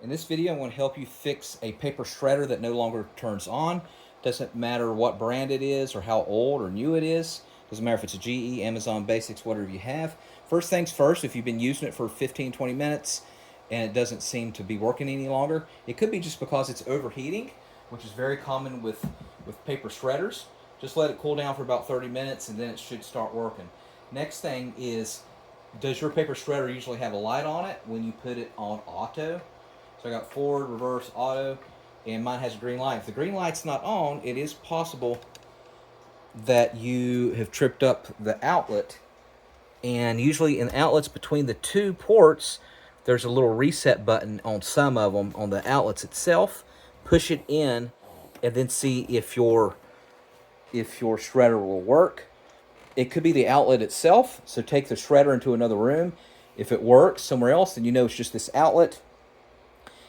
In this video, I'm going to help you fix a paper shredder that no longer turns on. Doesn't matter what brand it is or how old or new it is. Doesn't matter if it's a GE, Amazon Basics, whatever you have. First things first, if you've been using it for 15, 20 minutes and it doesn't seem to be working any longer, it could be just because it's overheating, which is very common with paper shredders. Just let it cool down for about 30 minutes and then it should start working. Next thing is, does your paper shredder usually have a light on it when you put it on auto? So I got forward, reverse, auto, and mine has a green light. If the green light's not on, it is possible that you have tripped up the outlet. And usually in outlets between the two ports, there's a little reset button on some of them on the outlets itself. Push it in and then see if your shredder will work. It could be the outlet itself, so take the shredder into another room. If it works somewhere else, then you know it's just this outlet.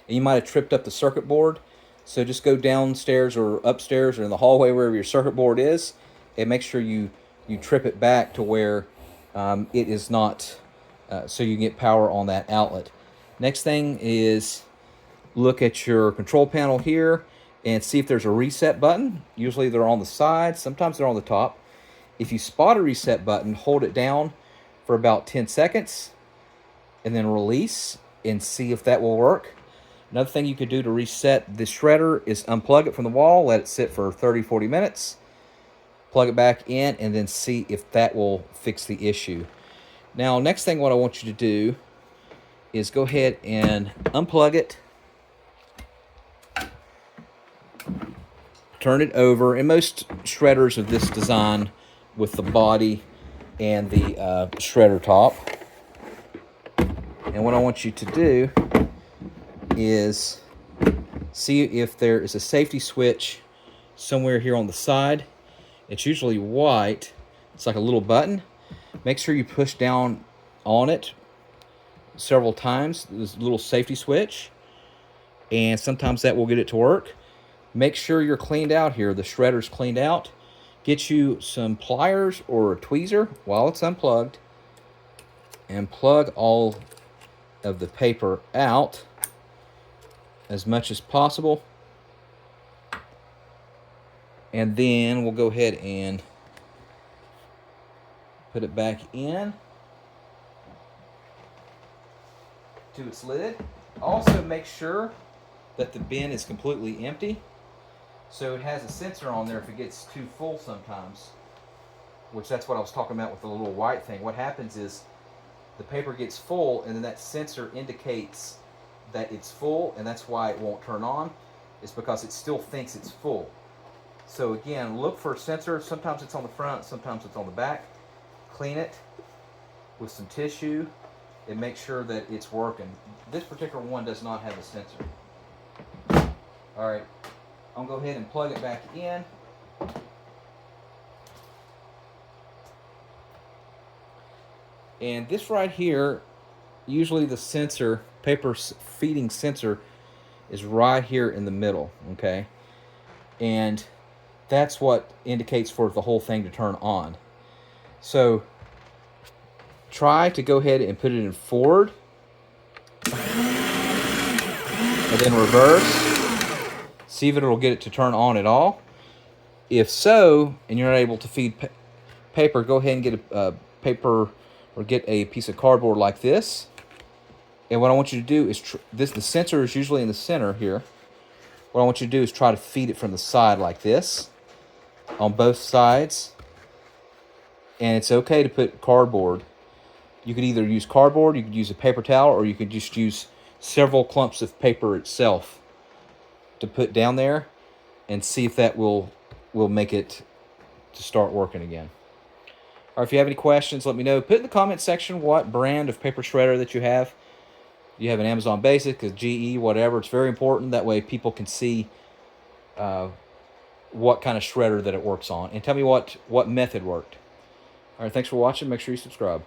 And you might have tripped up the circuit board. So just go downstairs or upstairs or in the hallway, wherever your circuit board is, and make sure you trip it back to where it is not, so you can get power on that outlet. Next thing is look at your control panel here and see if there's a reset button. Usually they're on the side, sometimes they're on the top. If you spot a reset button, hold it down for about 10 seconds and then release and see if that will work. Another thing you could do to reset the shredder is unplug it from the wall, let it sit for 30, 40 minutes, plug it back in, and then see if that will fix the issue. Now, next thing what I want you to do is go ahead and unplug it, turn it over, and most shredders of this design with the body and the shredder top. And what I want you to do is see if there is a safety switch somewhere here on the side. It's usually white. It's like a little button. Make sure you push down on it several times. There's a little safety switch, and sometimes that will get it to work. Make sure you're cleaned out here. The shredder's cleaned out. Get you some pliers or a tweezer while it's unplugged and plug all of the paper out as much as possible. And then we'll go ahead and put it back in to its lid. Also make sure that the bin is completely empty. So it has a sensor on there if it gets too full sometimes, which that's what I was talking about with the little white thing. What happens is the paper gets full and then that sensor indicates that it's full, and that's why it won't turn on. It's because it still thinks it's full. So again, look for a sensor. Sometimes it's on the front, sometimes it's on the back. Clean it with some tissue and make sure that it's working. This particular one does not have a sensor. All right, I'm gonna go ahead and plug it back in. And this right here, usually the sensor, paper feeding sensor, is right here in the middle, okay? And that's what indicates for the whole thing to turn on. So try to go ahead and put it in forward and then reverse. See if it'll get it to turn on at all. If so, and you're not able to feed paper, go ahead and get a paper or get a piece of cardboard like this. And what I want you to do is, the sensor is usually in the center here. What I want you to do is try to feed it from the side like this, on both sides. And it's okay to put cardboard. You could either use cardboard, you could use a paper towel, or you could just use several clumps of paper itself to put down there and see if that will make it to start working again. Or if you have any questions, let me know. Put in the comment section what brand of paper shredder that you have. You have an Amazon Basic, a GE, whatever. It's very important. That way people can see what kind of shredder that it works on. And tell me what method worked. All right, thanks for watching. Make sure you subscribe.